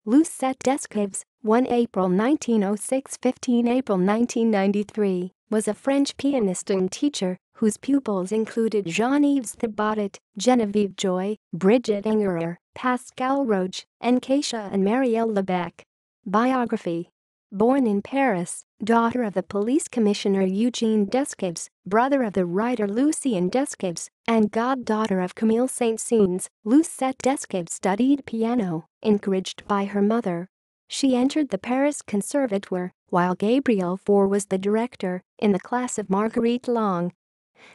Lucette Descaves, 1 April 1906 – 15 April 1993, was a French pianist and teacher whose pupils included Jean-Yves Thibaudet, Geneviève Joy, Brigitte Engerer, Pascal Rogé, and Katia and Marielle Labèque. Biography. Born in Paris, daughter of the police commissioner Eugène Descaves, brother of the writer Lucien Descaves, and goddaughter of Camille Saint-Saëns, Lucette Descaves studied piano, encouraged by her mother. She entered the Paris Conservatoire, while Gabriel Fauré was the director, in the class of Marguerite Long.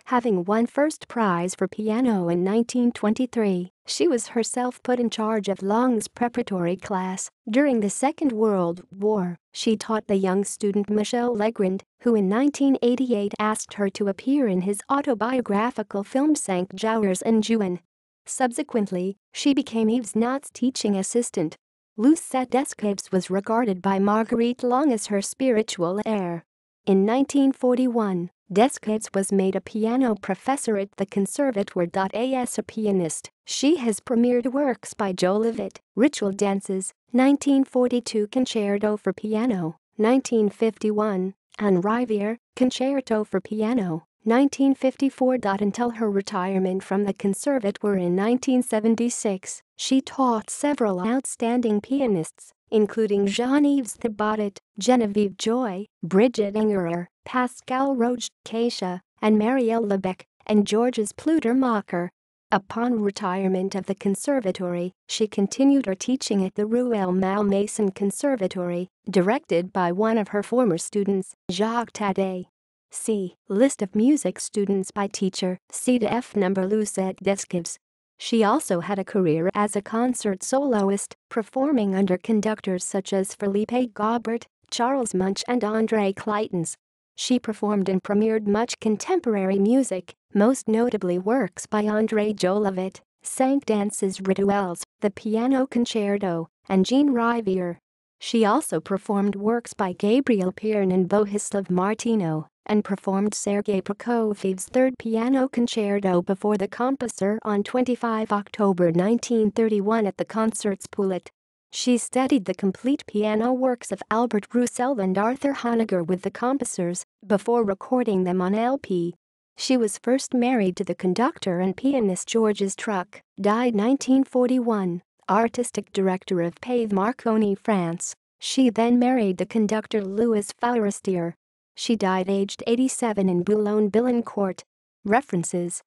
Having won first prize for piano in 1923, she was herself put in charge of Long's preparatory class. During the Second World War, she taught the young student Michel Legrand, who in 1988 asked her to appear in his autobiographical film Cinq Jours en Juin. Subsequently, she became Yves Not's teaching assistant. Lucette Descaves was regarded by Marguerite Long as her spiritual heir. In 1941, Descaves was made a piano professor at the Conservatoire. As a pianist, she has premiered works by Jolivet, Ritual Dances, 1942 Concerto for Piano, 1951, and Rivière, Concerto for Piano, 1954. Until her retirement from the Conservatoire in 1976, she taught several outstanding pianists, including Jean-Yves Thibaudet, Geneviève Joy, Brigitte Engerer, Pascal Rogé, Katia and Marielle Labèque, and Georges Pluter-Macher. Upon retirement of the conservatory, she continued her teaching at the Ruelle Malmaison Conservatory, directed by one of her former students, Jacques Thibaudet. See List of music students by teacher, C to F. Number Lucette Descaves. She also had a career as a concert soloist, performing under conductors such as Philippe Gaubert, Charles Munch and André Claytons. She performed and premiered much contemporary music, most notably works by André Jolivet, Cinq Danses Rituelles, the Piano Concerto, and Jean Rivière. She also performed works by Gabriel Péron and Bohuslav Martino, and performed Sergei Prokofiev's Third Piano Concerto before the composer on 25 October 1931 at the Concerts Poulet. She studied the complete piano works of Albert Roussel and Arthur Honegger with the composers before recording them on LP. She was first married to the conductor and pianist Georges Truc, died 1941, artistic director of Pave Marconi, France. She then married the conductor Louis Forestier. She died aged 87 in Boulogne-Billancourt. References